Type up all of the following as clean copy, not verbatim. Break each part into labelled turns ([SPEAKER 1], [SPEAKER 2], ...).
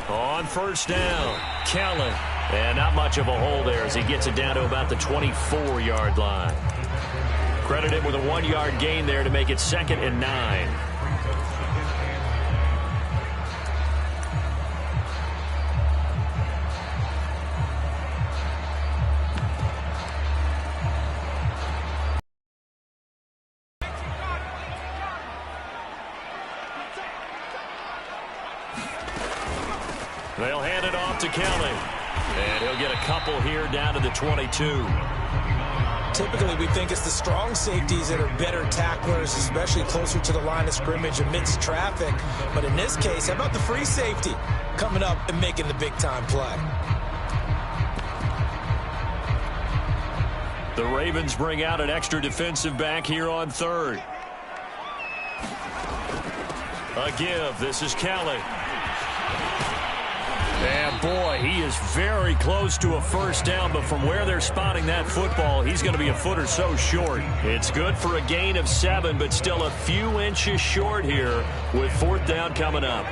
[SPEAKER 1] On first down, Kelly. And not much of a hole there as he gets it down to about the 24-yard line. Credit him with a 1-yard gain there to make it 2nd and 9. They'll hand it off to Kelly. And he'll get a couple here down to the 22.
[SPEAKER 2] Typically, we think it's the strong safeties that are better tacklers, especially closer to the line of scrimmage amidst traffic. But in this case, how about the free safety coming up and making the big-time play?
[SPEAKER 1] The Ravens bring out an extra defensive back here on 3rd. A give. This is Kelly. And boy, he is very close to a first down, but from where they're spotting that football, he's going to be a foot or so short. It's good for a gain of 7, but still a few inches short here with 4th down coming up.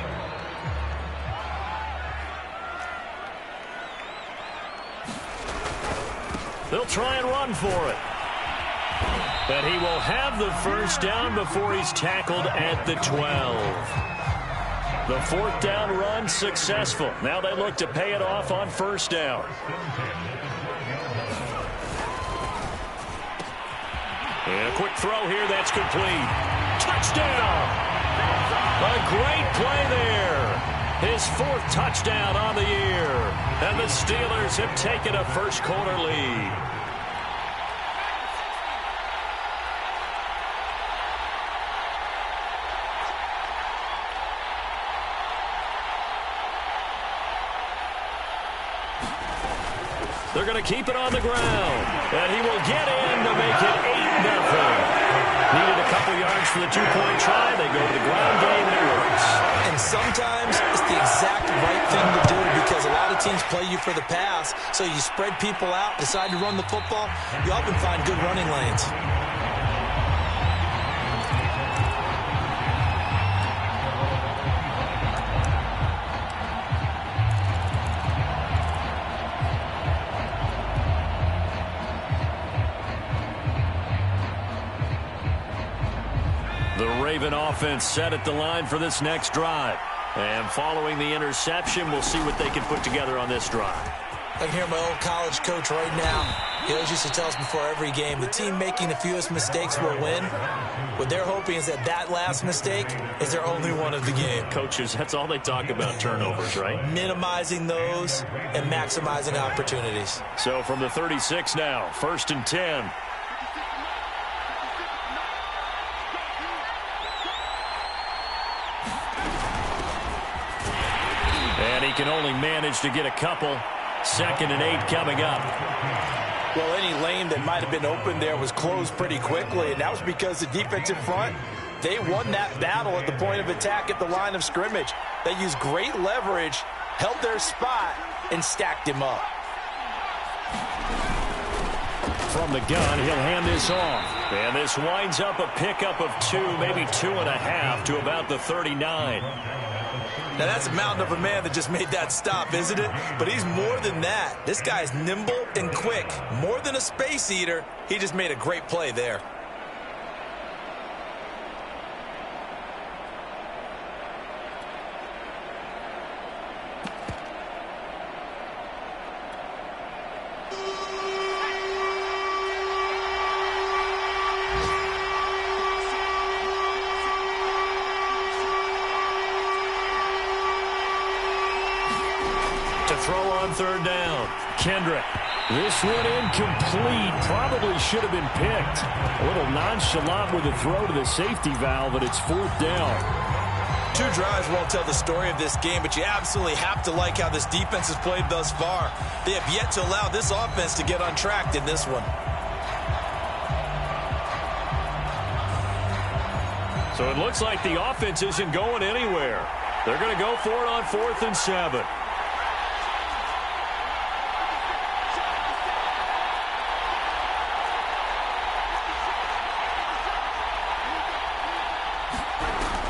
[SPEAKER 1] They'll try and run for it. But he will have the first down before he's tackled at the 12. The 4th down run successful. Now they look to pay it off on first down. And a quick throw here that's complete. Touchdown! A great play there. His 4th touchdown on the year. And the Steelers have taken a first-quarter lead. They're going to keep it on the ground. And he will get in to make it 8-0. Needed a couple yards for the 2-point try. They go to the ground game, and it works.
[SPEAKER 2] And sometimes it's the exact right thing to do because a lot of teams play you for the pass. So you spread people out, decide to run the football. You often find good running lanes.
[SPEAKER 1] Raven offense set at the line for this next drive. And following the interception, we'll see what they can put together on this drive.
[SPEAKER 2] I can hear my old college coach right now. He always used to tell us before every game, the team making the fewest mistakes will win. What they're hoping is that that last mistake is their only one of the game.
[SPEAKER 1] Coaches, that's all they talk about, turnovers, right?
[SPEAKER 2] Minimizing those and maximizing opportunities.
[SPEAKER 1] So from the 36 now, 1st and 10. And he can only manage to get a couple. 2nd and 8 coming up.
[SPEAKER 2] Well, any lane that might have been open there was closed pretty quickly, and that was because the defensive front, they won that battle at the point of attack at the line of scrimmage. They used great leverage, held their spot, and stacked him up.
[SPEAKER 1] From the gun, he'll hand this off. And this winds up a pickup of 2, maybe 2.5 to about the 39.
[SPEAKER 2] Now, that's a mountain of a man that just made that stop, isn't it? But he's more than that. This guy's nimble and quick. More than a space eater, he just made a great play there.
[SPEAKER 1] Throw on 3rd down. Kendrick. This one incomplete. Probably should have been picked. A little nonchalant with a throw to the safety valve, but it's 4th down.
[SPEAKER 2] 2 drives won't tell the story of this game, but you absolutely have to like how this defense has played thus far. They have yet to allow this offense to get untracked in this one.
[SPEAKER 1] So it looks like the offense isn't going anywhere. They're going to go for it on 4th and 7.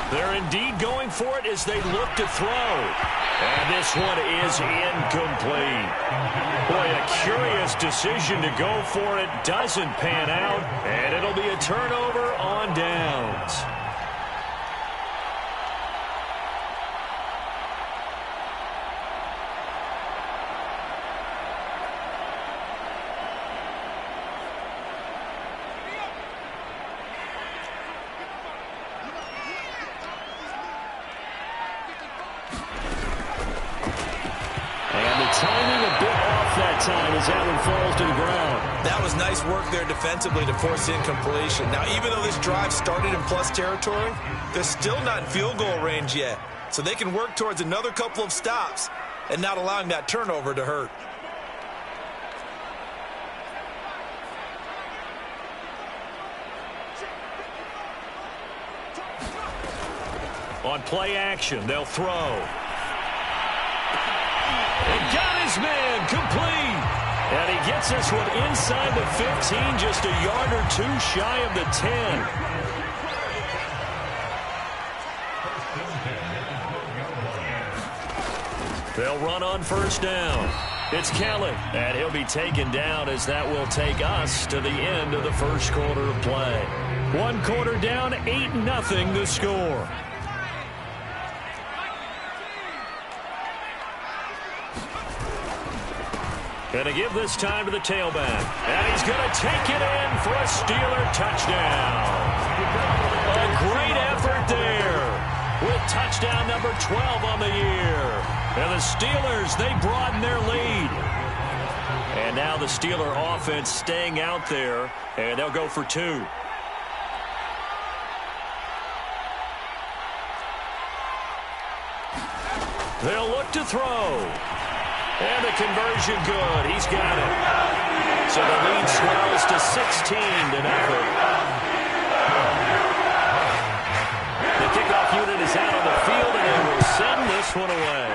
[SPEAKER 1] They're indeed going for it as they look to throw. And this one is incomplete. Boy, a curious decision to go for it. Doesn't pan out, and it'll be a turnover on downs. Timing a bit off that time as that one falls to the ground.
[SPEAKER 2] That was nice work there defensively to force incompletion. Now, even though this drive started in plus territory, they're still not in field goal range yet. So they can work towards another couple of stops and not allowing that turnover to hurt.
[SPEAKER 1] On play action, they'll throw. Got his man complete. And he gets this one inside the 15, just a yard or two shy of the 10. They'll run on first down. It's Kelly, and he'll be taken down as that will take us to the end of the first quarter of play. 1 quarter down, 8-0 the score. Going to give this time to the tailback. And he's going to take it in for a Steeler touchdown. A great effort there with touchdown number 12 on the year. And the Steelers, they broaden their lead. And now the Steeler offense staying out there, and they'll go for 2. They'll look to throw. And the conversion good. He's got it. So the lead swells to 16-0. The kickoff unit is out on the field, and they will send this one away.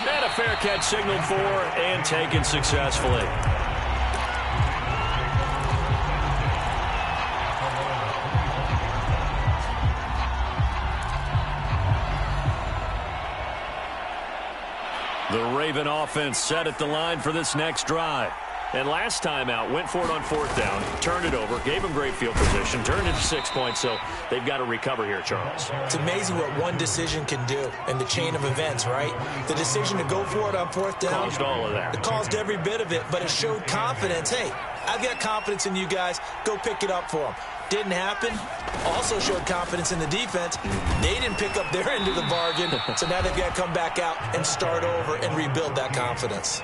[SPEAKER 1] And a fair catch signaled for and taken successfully. The Raven offense set at the line for this next drive. And last time out, went for it on 4th down, turned it over, gave them great field position, turned it to 6 points, so they've got to recover here, Charles.
[SPEAKER 2] It's amazing what one decision can do in the chain of events, right? The decision to go for it on 4th down.
[SPEAKER 1] Caused all of that.
[SPEAKER 2] It caused every bit of it, but it showed confidence. Hey, I've got confidence in you guys. Go pick it up for them. Didn't happen. Also showed confidence in the defense. They didn't pick up their end of the bargain, so now they've got to come back out and start over and rebuild that confidence.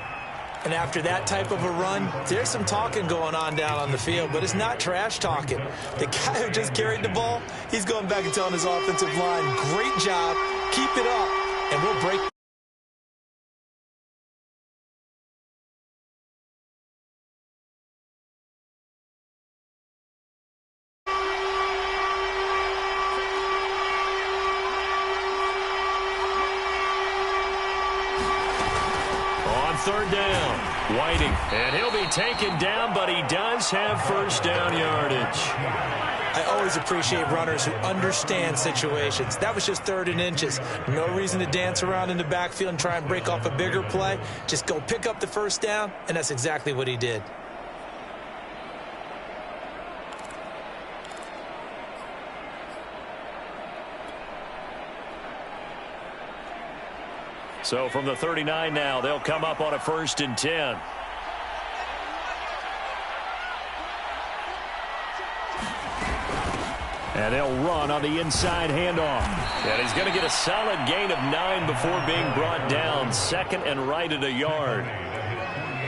[SPEAKER 2] And after that type of a run, there's some talking going on down on the field, but it's not trash talking. The guy who just carried the ball, he's going back and telling his offensive line, great job, keep it up, and we'll break.
[SPEAKER 1] Third down, Whiting, and he'll be taken down, but he does have first down yardage.
[SPEAKER 2] I always appreciate runners who understand situations. That was just 3rd and inches. No reason to dance around in the backfield and try and break off a bigger play. Just go pick up the first down, and that's exactly what he did.
[SPEAKER 1] So from the 39 now, they'll come up on a 1st and 10. And they'll run on the inside handoff. And he's going to get a solid gain of 9 before being brought down. 2nd and right at a yard.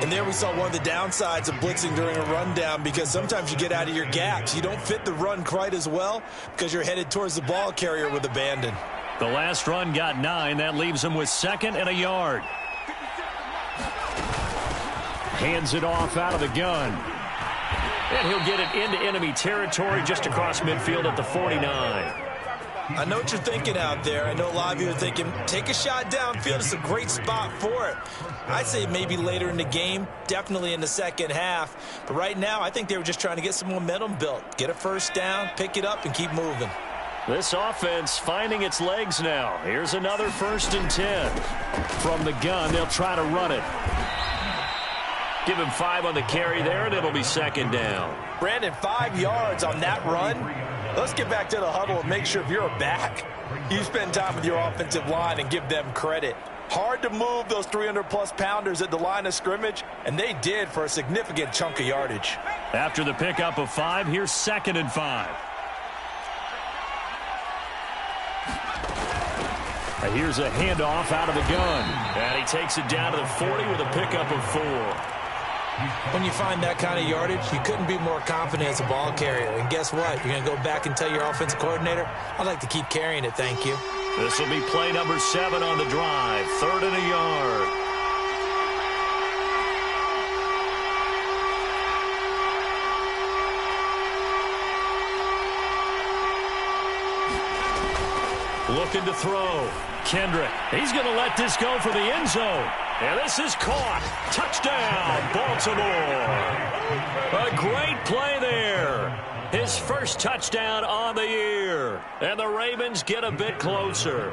[SPEAKER 2] And there we saw one of the downsides of blitzing during a rundown, because sometimes you get out of your gaps. You don't fit the run quite as well because you're headed towards the ball carrier with abandon.
[SPEAKER 1] The last run got 9. That leaves him with 2nd and a yard. Hands it off out of the gun. And he'll get it into enemy territory just across midfield at the 49.
[SPEAKER 2] I know what you're thinking out there. I know a lot of you are thinking, take a shot downfield. It's a great spot for it. I'd say maybe later in the game, definitely in the second half. But right now, I think they were just trying to get some momentum built. Get a first down, pick it up, and keep moving.
[SPEAKER 1] This offense finding its legs now. Here's another 1st and 10. From the gun, they'll try to run it. Give him 5 on the carry there, and it'll be 2nd down.
[SPEAKER 2] Brandon, 5 yards on that run. Let's get back to the huddle and make sure if you're a back, you spend time with your offensive line and give them credit. Hard to move those 300-plus pounders at the line of scrimmage, and they did for a significant chunk of yardage.
[SPEAKER 1] After the pickup of 5, here's 2nd and 5. Here's a handoff out of the gun. And he takes it down to the 40 with a pickup of 4.
[SPEAKER 3] When you find that kind of yardage, you couldn't be more confident as a ball carrier. And guess what? You're going to go back and tell your offensive coordinator, I'd like to keep carrying it, thank you.
[SPEAKER 1] This will be play number 7 on the drive. 3rd and a yard. Looking to throw. Kendrick. He's going to let this go for the end zone. And this is caught. Touchdown, Baltimore. A great play there. His first touchdown on the year. And the Ravens get a bit closer.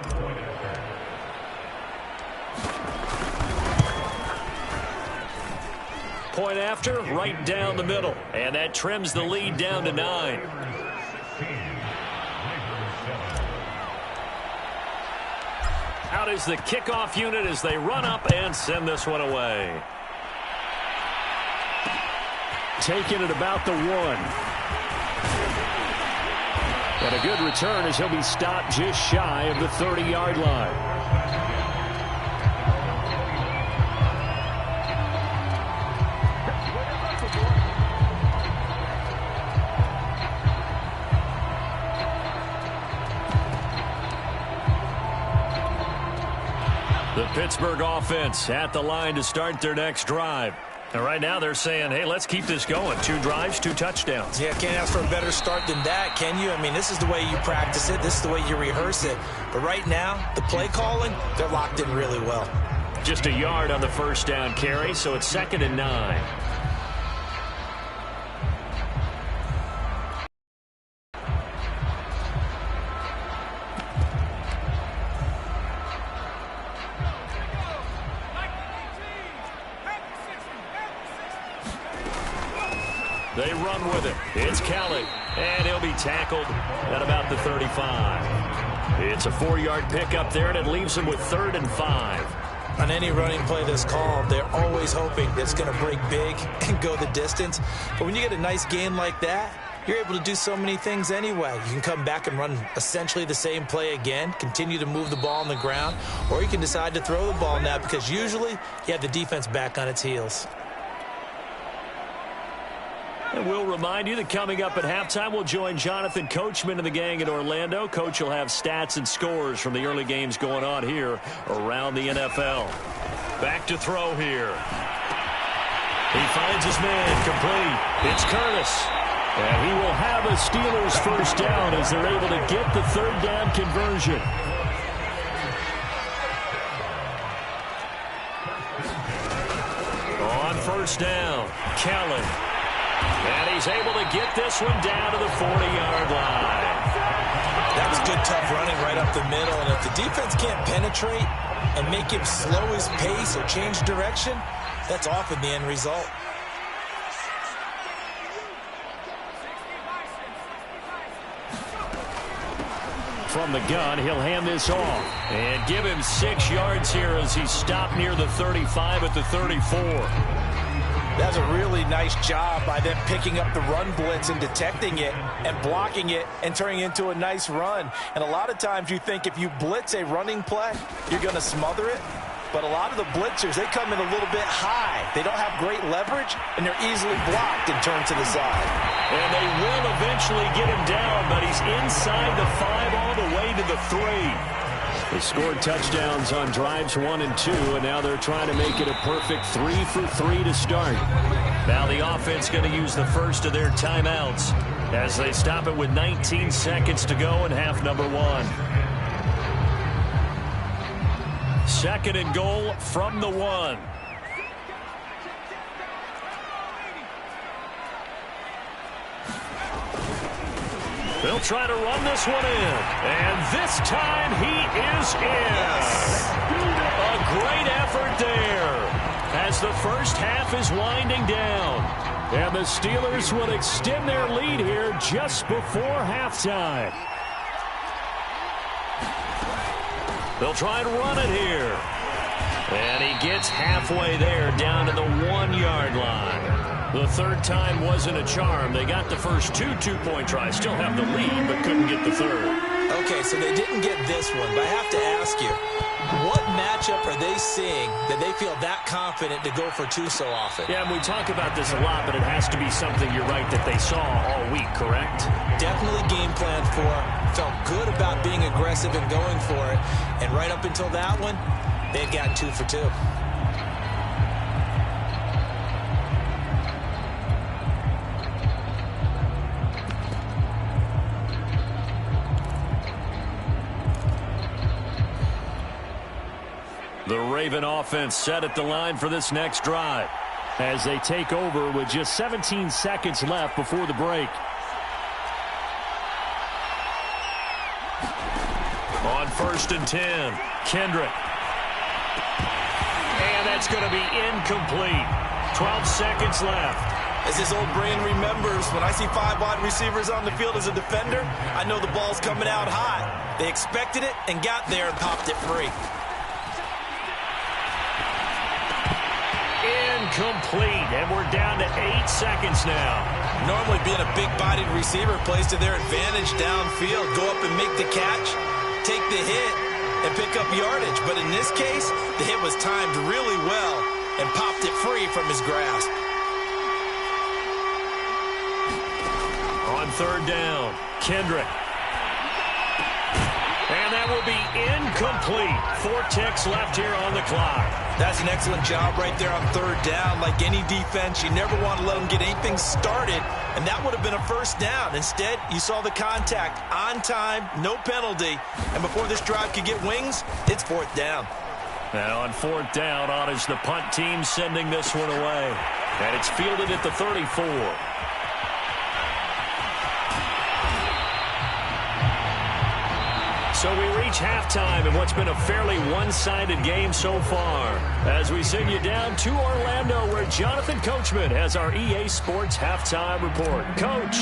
[SPEAKER 1] Point after, right down the middle. And that trims the lead down to 9. Out is the kickoff unit as they run up and send this one away. Taking it about the 1. And a good return as he'll be stopped just shy of the 30-yard line. The Pittsburgh offense at the line to start their next drive. And right now they're saying, hey, let's keep this going. 2 drives, 2 touchdowns.
[SPEAKER 3] Yeah, can't ask for a better start than that, can you? I mean, this is the way you practice it. This is the way you rehearse it. But right now, the play calling, they're locked in really well.
[SPEAKER 1] Just a yard on the first down carry, so it's 2nd and 9. They run with it. It's Kelly, and he'll be tackled at about the 35. It's a 4-yard pickup there, and it leaves him with 3rd and 5.
[SPEAKER 3] On any running play that's called, they're always hoping that it's going to break big and go the distance. But when you get a nice gain like that, you're able to do so many things anyway. You can come back and run essentially the same play again, continue to move the ball on the ground, or you can decide to throw the ball now because usually you have the defense back on its heels.
[SPEAKER 1] And we'll remind you that coming up at halftime, we'll join Jonathan Coachman and the gang in Orlando. Coach will have stats and scores from the early games going on here around the NFL. Back to throw here. He finds his man complete. It's Curtis. And he will have a Steelers first down as they're able to get the 3rd down conversion. On first down, Kellen. And he's able to get this one down to the 40-yard line.
[SPEAKER 3] That was good, tough running right up the middle. And if the defense can't penetrate and make him slow his pace or change direction, that's often the end result.
[SPEAKER 1] From the gun, he'll hand this off and give him 6 yards here as he's stopped near the 35 at the 34.
[SPEAKER 2] That's a really nice job by them picking up the run blitz and detecting it and blocking it and turning it into a nice run. And a lot of times you think if you blitz a running play, you're going to smother it. But a lot of the blitzers, they come in a little bit high. They don't have great leverage, and they're easily blocked and turned to the side.
[SPEAKER 1] And they will eventually get him down, but he's inside the 5 all the way to the 3. They scored touchdowns on drives 1 and 2, and now they're trying to make it a perfect 3 for 3 to start. Now the offense going to use the first of their timeouts as they stop it with 19 seconds to go in half number 1. 2nd and goal from the 1. They'll try to run this one in. And this time he is in. A great effort there as the first half is winding down. And the Steelers will extend their lead here just before halftime. They'll try and run it here. And he gets halfway there down to the 1-yard line. The third time wasn't a charm. They got the first two-point tries. Still have the lead, but couldn't get the third.
[SPEAKER 3] Okay, so they didn't get this one, but I have to ask you, what matchup are they seeing that they feel that confident to go for two so often?
[SPEAKER 1] Yeah, and we talk about this a lot, but it has to be something, you're right, that they saw all week, correct?
[SPEAKER 3] Definitely game planned for. Felt good about being aggressive and going for it. And right up until that one, they had gotten 2 for 2.
[SPEAKER 1] The Raven offense set at the line for this next drive as they take over with just 17 seconds left before the break. On 1st and 10, Kendrick. And that's going to be incomplete. 12 seconds left.
[SPEAKER 2] As his old brain remembers, when I see 5 wide receivers on the field as a defender, I know the ball's coming out hot. They expected it and got there and popped it free.
[SPEAKER 1] Incomplete, and we're down to 8 seconds now.
[SPEAKER 2] Normally being a big-bodied receiver plays to their advantage downfield. Go up and make the catch, take the hit, and pick up yardage. But in this case, the hit was timed really well and popped it free from his grasp.
[SPEAKER 1] On 3rd down, Kendrick. And that will be incomplete. 4 ticks left here on the clock.
[SPEAKER 2] That's an excellent job right there on 3rd down. Like any defense, you never want to let them get anything started, and that would have been a 1st down. Instead, you saw the contact on time, no penalty, and before this drive could get wings, it's 4th down.
[SPEAKER 1] Now on 4th down, on is the punt team sending this one away. And it's fielded at the 34. So we reach halftime in what's been a fairly one-sided game so far. As we send you down to Orlando, where Jonathan Coachman has our EA Sports halftime report. Coach.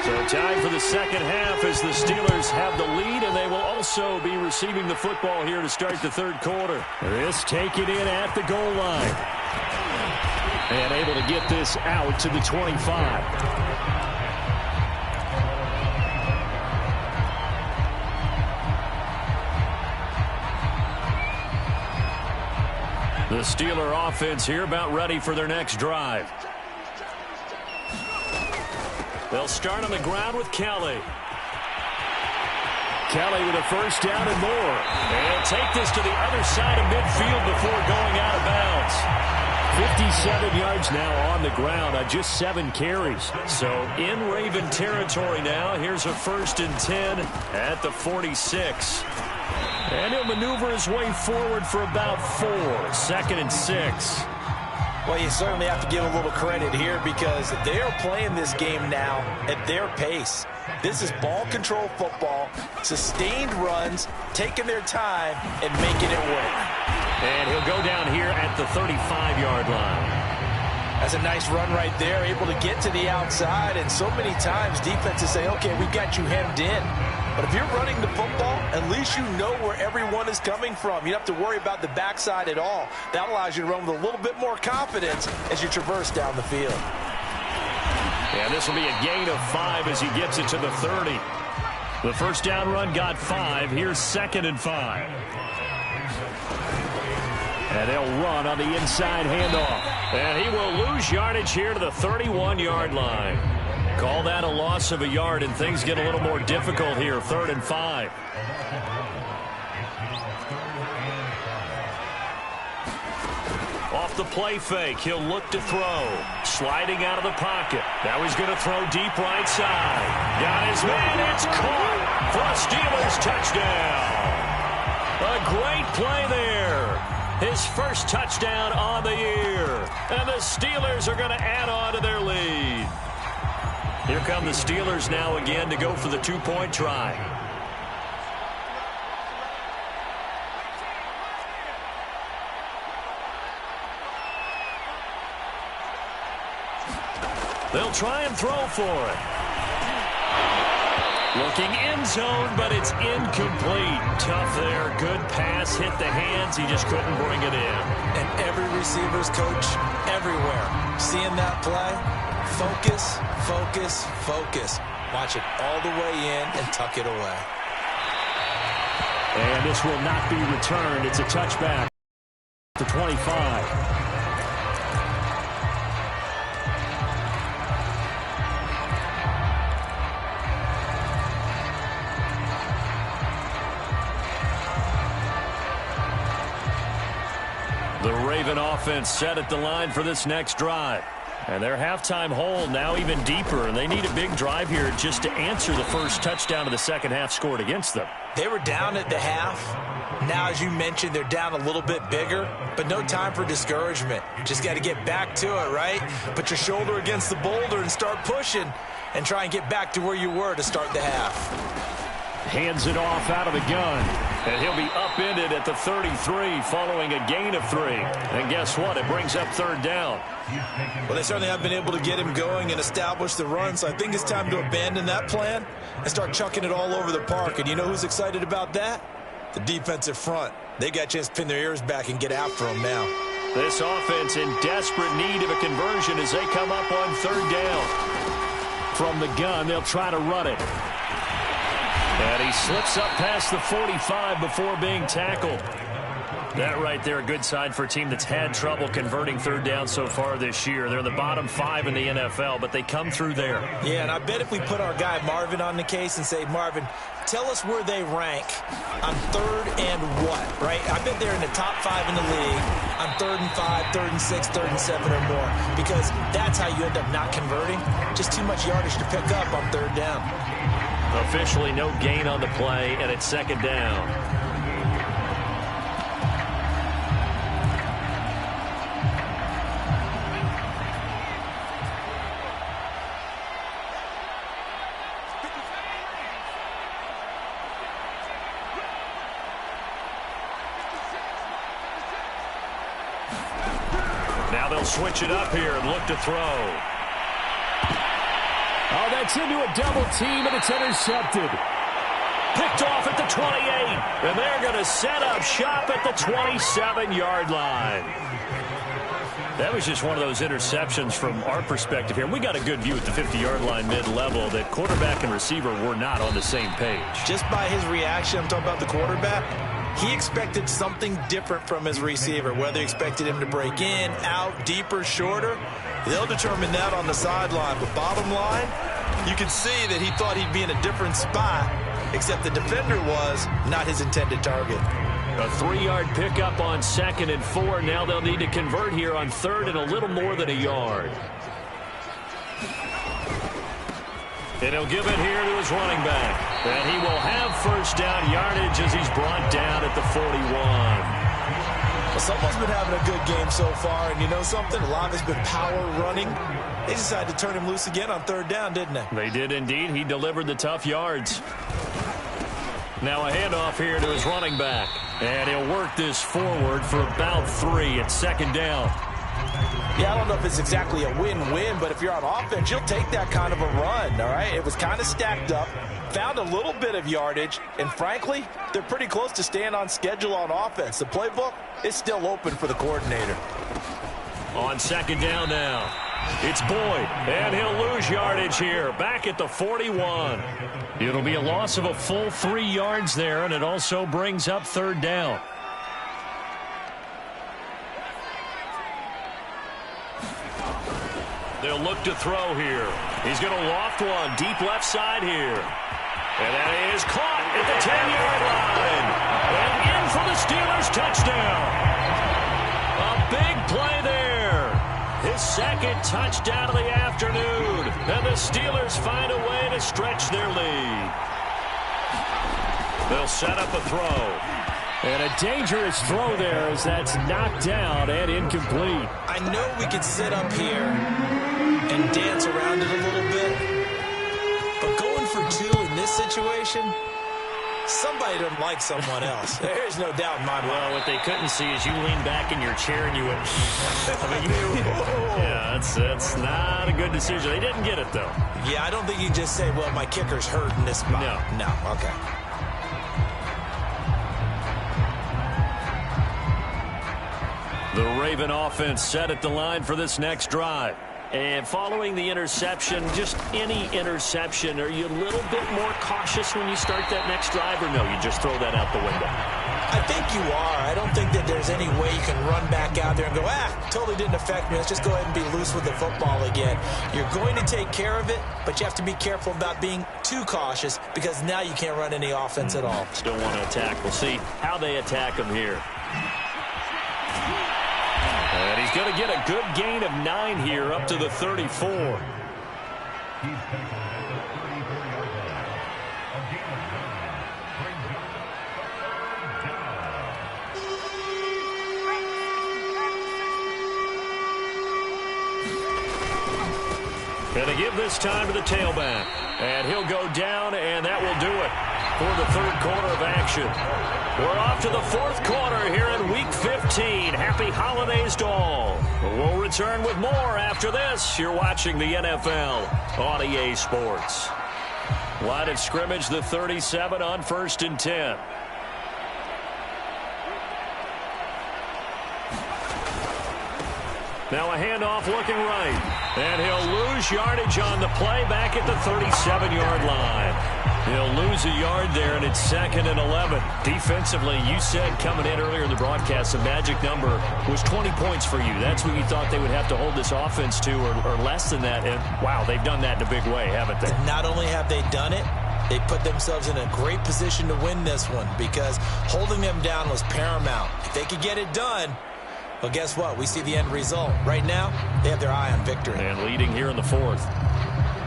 [SPEAKER 1] So time for the second half as the Steelers have the lead, and they will also be receiving the football here to start the 3rd quarter. This taken in at the goal line. And able to get this out to the 25. The Steeler offense here about ready for their next drive. They'll start on the ground with Kelly. Kelly with a 1st down and more. And he'll take this to the other side of midfield before going out of bounds. 57 yards now on the ground on just 7 carries. So in Raven territory now. Here's a 1st and 10 at the 46. And he'll maneuver his way forward for about 4. 2nd and 6.
[SPEAKER 2] Well, you certainly have to give a little credit here because they are playing this game now at their pace. This is ball control football, sustained runs, taking their time, and making it work.
[SPEAKER 1] And he'll go down here at the 35-yard line.
[SPEAKER 2] That's a nice run right there, able to get to the outside, and so many times defenses say, okay, we got you hemmed in. But if you're running the football, at least you know where everyone is coming from. You don't have to worry about the backside at all. That allows you to run with a little bit more confidence as you traverse down the field.
[SPEAKER 1] Yeah, this will be a gain of 5 as he gets it to the 30. The 1st down run got 5. Here's 2nd and 5. And they'll run on the inside handoff. And he will lose yardage here to the 31-yard line. Call that a loss of a yard, and things get a little more difficult here. 3rd and 5. Off the play fake, he'll look to throw. Sliding out of the pocket. Now he's going to throw deep right side. Got his man, it's caught for a Steelers touchdown. A great play there. His first touchdown on the year. And the Steelers are going to add on to their lead. Here come the Steelers now again to go for the two-point try. They'll try and throw for it. Looking end zone, but it's incomplete. Tough there. Good pass. Hit the hands. He just couldn't bring it in.
[SPEAKER 3] And every receiver's coach everywhere. Seeing that play, focus, focus, focus. Watch it all the way in and tuck it away.
[SPEAKER 1] And this will not be returned. It's a touchback to 25. The Raven offense set at the line for this next drive. And their halftime hole now even deeper, and they need a big drive here just to answer the first touchdown of the second half scored against them.
[SPEAKER 3] They were down at the half. Now, as you mentioned, they're down a little bit bigger, but no time for discouragement. Just got to get back to it, right? Put your shoulder against the boulder and start pushing and try and get back to where you were to start the half.
[SPEAKER 1] Hands it off out of the gun. And he'll be upended at the 33 following a gain of 3. And guess what? It brings up third down.
[SPEAKER 3] Well, they certainly have been able to get him going and establish the run, so I think it's time to abandon that plan and start chucking it all over the park. And you know who's excited about that? The defensive front. They got a chance to pin their ears back and get after him now.
[SPEAKER 1] This offense in desperate need of a conversion as they come up on third down. From the gun, they'll try to run it. And he slips up past the 45 before being tackled. That right there, a good sign for a team that's had trouble converting third down so far this year. They're in the bottom 5 in the NFL, but they come through there.
[SPEAKER 3] Yeah, and I bet if we put our guy Marvin on the case and say, Marvin, tell us where they rank on third and what, right? I bet they're in the top 5 in the league on third and 5, third and 6, third and 7 or more, because that's how you end up not converting. Just too much yardage to pick up on third down.
[SPEAKER 1] Officially no gain on the play, and it's second down. Now they'll switch it up here and look to throw. Oh, that's into a double team, and it's intercepted. Picked off at the 28, and they're going to set up shop at the 27-yard line. That was just one of those interceptions from our perspective here. We got a good view at the 50-yard line mid-level that quarterback and receiver were not on the same page.
[SPEAKER 3] Just by his reaction, I'm talking about the quarterback, he expected something different from his receiver, whether he expected him to break in, out, deeper, shorter. They'll determine that on the sideline. But bottom line, you can see that he thought he'd be in a different spot, except the defender was not his intended target.
[SPEAKER 1] A 3-yard pickup on 2nd and 4. Now they'll need to convert here on 3rd and a little more than a yard. And he'll give it here to his running back. And he will have first down yardage as he's brought down at the 41.
[SPEAKER 3] Well, someone's been having a good game so far, and you know something? A lot has been power running. They decided to turn him loose again on third down, didn't they?
[SPEAKER 1] They did indeed. He delivered the tough yards. Now a handoff here to his running back. And he'll work this forward for about 3 at second down.
[SPEAKER 3] Yeah, I don't know if it's exactly a win-win, but if you're on offense, you'll take that kind of a run, all right? It was kind of stacked up, found a little bit of yardage, and frankly, they're pretty close to staying on schedule on offense. The playbook is still open for the coordinator.
[SPEAKER 1] On second down now, it's Boyd, and he'll lose yardage here, back at the 41. It'll be a loss of a full 3 yards there, and it also brings up third down. They'll look to throw here. He's going to loft one deep left side here. And that is caught at the 10-yard line. And in for the Steelers touchdown. A big play there. His second touchdown of the afternoon. And the Steelers find a way to stretch their lead. They'll set up a throw. And a dangerous throw there as that's knocked down and incomplete.
[SPEAKER 3] I know we can sit up here and dance around it a little bit, for 2 in this situation, somebody doesn't like someone else. There's no doubt in my mind.
[SPEAKER 1] Well, what they couldn't see is you leaned back in your chair and you went, yeah, that's not a good decision. They didn't get it, though.
[SPEAKER 3] Yeah, I don't think you can just say, well, my kicker's hurt in this spot. No, okay.
[SPEAKER 1] The Raven offense set at the line for this next drive. And following the interception, just any interception, are you a little bit more cautious when you start that next drive, or no, you just throw that out the window?
[SPEAKER 3] I think you are. I don't think that there's any way you can run back out there and go, totally didn't affect me. Let's just go ahead and be loose with the football again. You're going to take care of it, but you have to be careful about being too cautious because now you can't run any offense at all.
[SPEAKER 1] Still want to attack. We'll see how they attack him here. And he's going to get a good gain of 9 here up to the 34. Going to give this time to the tailback. And he'll go down, and that will do it for the third quarter of action. We're off to the fourth quarter here in Week 15. Happy holidays to all. We'll return with more after this. You're watching the NFL on EA Sports. Line of scrimmage, the 37 on 1st and 10. Now a handoff looking right. And he'll lose yardage on the play back at the 37-yard line. He'll lose a yard there, and it's 2nd and 11. Defensively, you said coming in earlier in the broadcast, the magic number was 20 points for you. That's what you thought they would have to hold this offense to, or less than that. And, wow, they've done that in a big way, haven't they?
[SPEAKER 3] Not only have they done it, they put themselves in a great position to win this one because holding them down was paramount. If they could get it done, well, guess what? We see the end result. Right now, they have their eye on victory.
[SPEAKER 1] And leading here in the fourth.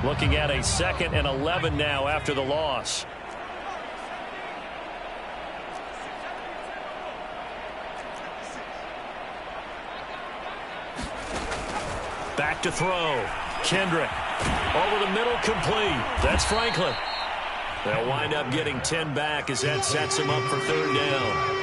[SPEAKER 1] Looking at a 2nd and 11 now after the loss. Back to throw. Kendrick. Over the middle, complete. That's Franklin. They'll wind up getting 10 back as that sets him up for 3rd down.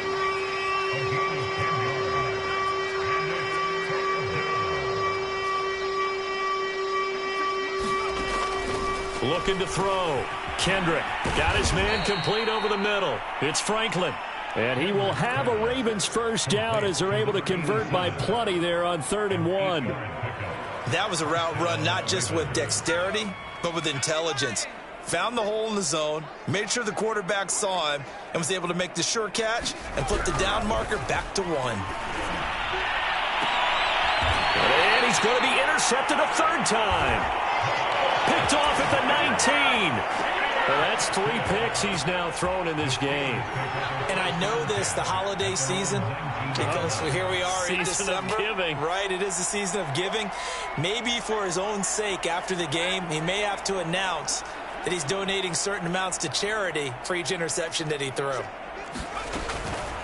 [SPEAKER 1] Looking to throw. Kendrick got his man complete over the middle. It's Franklin. And he will have a Ravens first down as they're able to convert by plenty there on 3rd and 1.
[SPEAKER 3] That was a route run not just with dexterity, but with intelligence. Found the hole in the zone, made sure the quarterback saw him, and was able to make the sure catch and flip the down marker back to 1.
[SPEAKER 1] And he's going to be intercepted a 3rd time. Picked off at the 19. Well, that's 3 picks he's now thrown in this game.
[SPEAKER 3] And I know this, the holiday season, because here we are in December.
[SPEAKER 1] Season of giving.
[SPEAKER 3] Right, it is the season of giving. Maybe for his own sake after the game, he may have to announce that he's donating certain amounts to charity for each interception that he threw.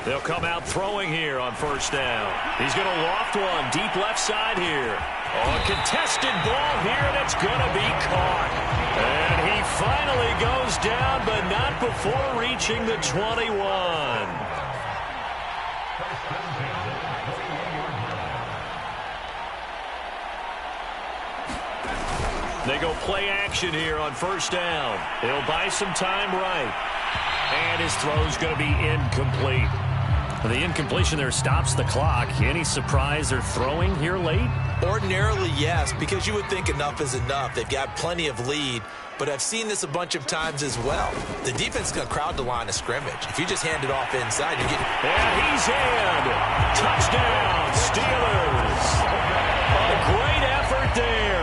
[SPEAKER 1] They'll come out throwing here on 1st down. He's going to loft one deep left side here. Oh, a contested ball here, and it's going to be caught. And he finally goes down, but not before reaching the 21. They go play action here on 1st down. He'll buy some time right. And his throw's going to be incomplete. The incompletion there stops the clock. Any surprise they're throwing here late?
[SPEAKER 3] Ordinarily, yes, because you would think enough is enough. They've got plenty of lead, but I've seen this a bunch of times as well. The defense is going to crowd the line of scrimmage. If you just hand it off inside, you get...
[SPEAKER 1] And he's in! Touchdown, Steelers! A great effort there.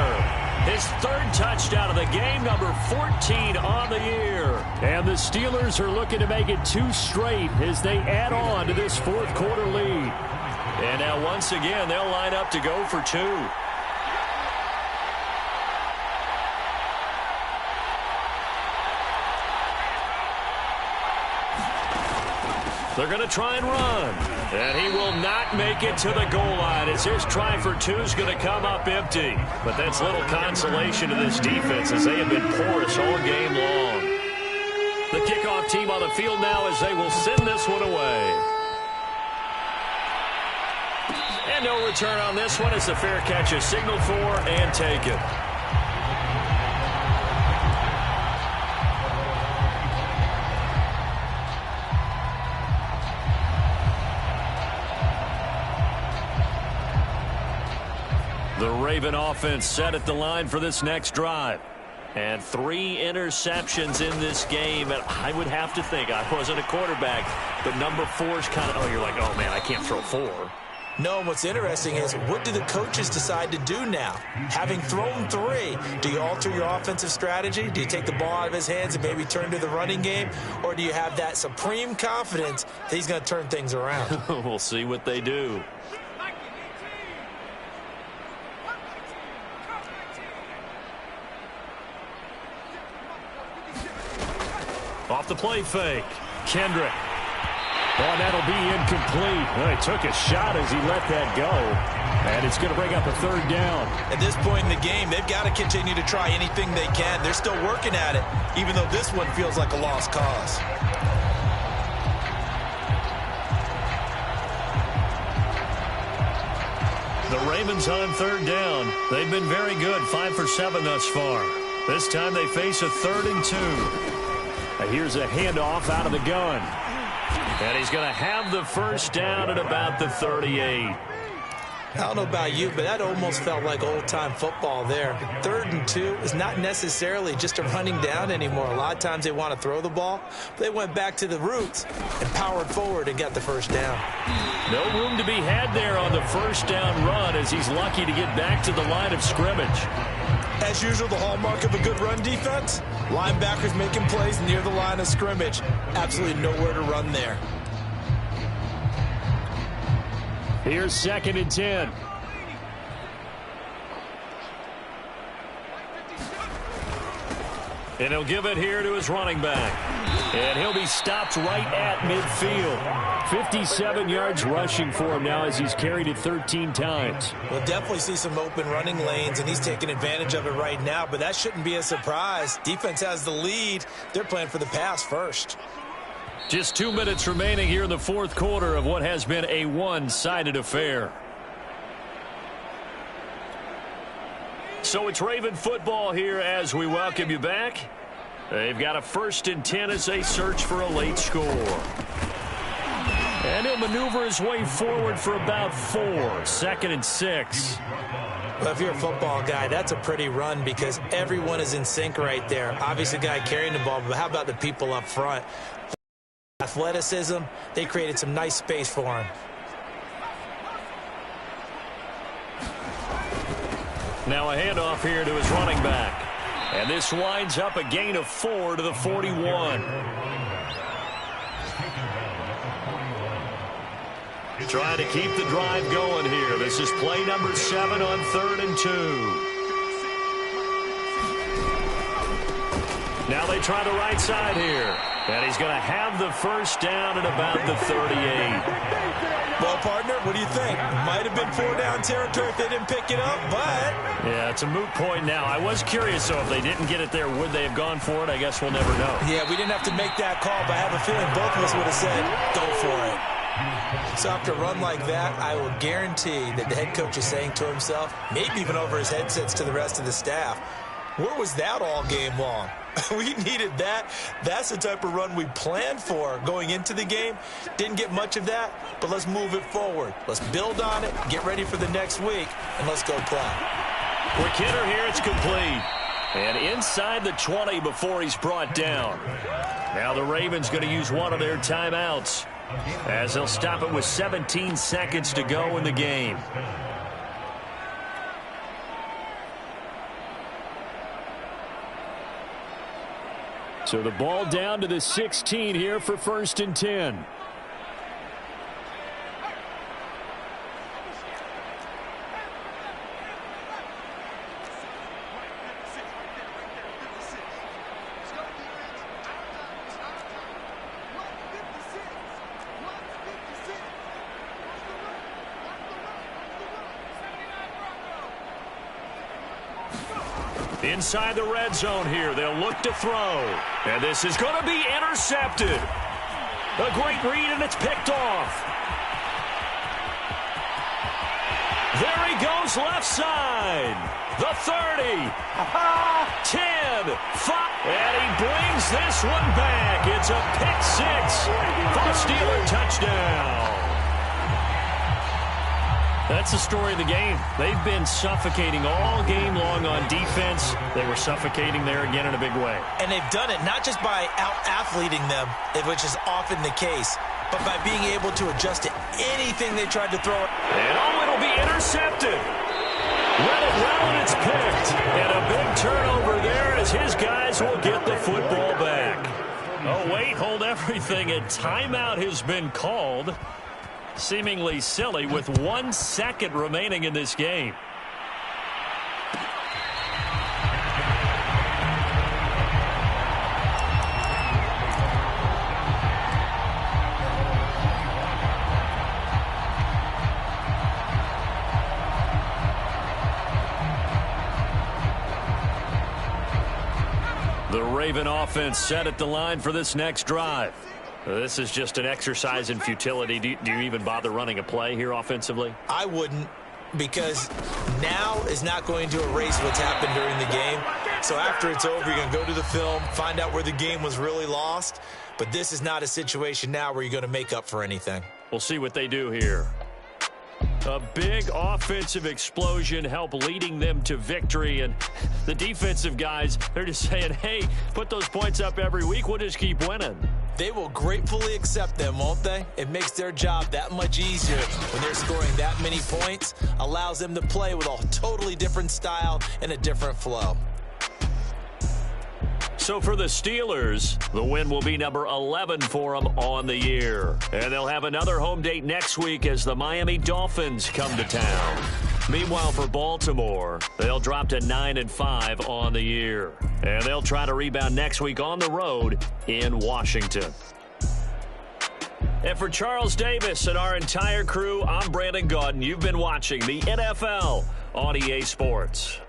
[SPEAKER 1] His 3rd touchdown of the game, number 14 on the year. And the Steelers are looking to make it 2 straight as they add on to this 4th quarter lead. And now once again, they'll line up to go for 2. They're going to try and run. And he will not make it to the goal line as his try for two is going to come up empty. But that's little consolation to this defense as they have been porous all game long. The kickoff team on the field now as they will send this one away. And no return on this one as the fair catch is signaled for and taken. The Raven offense set at the line for this next drive. And 3 interceptions in this game. And I would have to think, I wasn't a quarterback, but number 4 is kind of, oh, you're like, oh, man, I can't throw 4.
[SPEAKER 3] No, and what's interesting is, what do the coaches decide to do now? Having thrown 3, do you alter your offensive strategy? Do you take the ball out of his hands and maybe turn to the running game? Or do you have that supreme confidence that he's going to turn things around?
[SPEAKER 1] We'll see what they do. Off the play fake. Kendrick. Oh, and that'll be incomplete. Well, he took a shot as he let that go. And it's going to bring up a 3rd down.
[SPEAKER 3] At this point in the game, they've got to continue to try anything they can. They're still working at it, even though this one feels like a lost cause.
[SPEAKER 1] The Ravens on 3rd down. They've been very good, 5 for 7 thus far. This time they face a 3rd and 2. Here's a handoff out of the gun. And he's going to have the first down at about the 38.
[SPEAKER 3] I don't know about you, but that almost felt like old-time football there. 3rd and 2 is not necessarily just a running down anymore. A lot of times they want to throw the ball. But they went back to the roots and powered forward and got the first down.
[SPEAKER 1] No room to be had there on the first down run as he's lucky to get back to the line of scrimmage.
[SPEAKER 3] As usual, the hallmark of a good run defense, linebackers making plays near the line of scrimmage. Absolutely nowhere to run there.
[SPEAKER 1] Here's 2nd and 10. And he'll give it here to his running back. And he'll be stopped right at midfield. 57 yards rushing for him now as he's carried it 13 times.
[SPEAKER 3] We'll definitely see some open running lanes, and he's taking advantage of it right now, but that shouldn't be a surprise. Defense has the lead. They're playing for the pass first.
[SPEAKER 1] Just 2 minutes remaining here in the 4th quarter of what has been a one-sided affair. So it's Raven football here as we welcome you back. They've got a 1st and 10 as they search for a late score. And he'll maneuver his way forward for about 4. 2nd and 6.
[SPEAKER 3] Well, if you're a football guy, that's a pretty run because everyone is in sync right there. Obviously, the guy carrying the ball, but how about the people up front? Athleticism, they created some nice space for him.
[SPEAKER 1] Now a handoff here to his running back. And this winds up a gain of 4 to the 41. Trying to keep the drive going here. This is play number 7 on 3rd and 2. Now they try the right side here. And he's going to have the first down at about the 38.
[SPEAKER 3] Well, partner, what do you think? Might have been 4-down territory if they didn't pick it up, but...
[SPEAKER 1] Yeah, it's a moot point now. I was curious, so if they didn't get it there, would they have gone for it? I guess we'll never know.
[SPEAKER 3] Yeah, we didn't have to make that call, but I have a feeling both of us would have said, go for it. So after a run like that, I will guarantee that the head coach is saying to himself, maybe even over his headsets to the rest of the staff, where was that all game long? We needed that. That's the type of run we planned for going into the game. Didn't get much of that, but let's move it forward. Let's build on it, get ready for the next week, and let's go play.
[SPEAKER 1] For Kidder here, it's complete. And inside the 20 before he's brought down. Now the Ravens going to use one of their timeouts as they'll stop it with 17 seconds to go in the game. So the ball down to the 16 here for 1st and 10. Inside the red zone here, they'll look to throw. And this is going to be intercepted. A great read, and it's picked off. There he goes, left side. The 30. 10. 5. And he brings this one back. It's a pick six for a Steeler touchdown. That's the story of the game. They've been suffocating all game long on defense. They were suffocating there again in a big way.
[SPEAKER 3] And they've done it not just by out-athleting them, which is often the case, but by being able to adjust to anything they tried to throw.
[SPEAKER 1] And it'll be intercepted. Read it well, and it's picked. And a big turnover there as his guys will get the football back. Oh, wait, hold everything. A timeout has been called. Seemingly silly with 1 second remaining in this game. The Raven offense set at the line for this next drive. This is just an exercise in futility. Do you even bother running a play here offensively?
[SPEAKER 3] I wouldn't, because now is not going to erase what's happened during the game. So after it's over, you're going to go to the film, find out where the game was really lost. But this is not a situation now where you're going to make up for anything.
[SPEAKER 1] We'll see what they do here. A big offensive explosion help leading them to victory. And the defensive guys, they're just saying, hey, put those points up every week. We'll just keep winning.
[SPEAKER 3] They will gratefully accept them, won't they? It makes their job that much easier when they're scoring that many points. Allows them to play with a totally different style and a different flow.
[SPEAKER 1] So for the Steelers, the win will be number 11 for them on the year. And they'll have another home date next week as the Miami Dolphins come to town. Meanwhile, for Baltimore, they'll drop to 9-5 on the year. And they'll try to rebound next week on the road in Washington. And for Charles Davis and our entire crew, I'm Brandon Gaudin. You've been watching the NFL on EA Sports.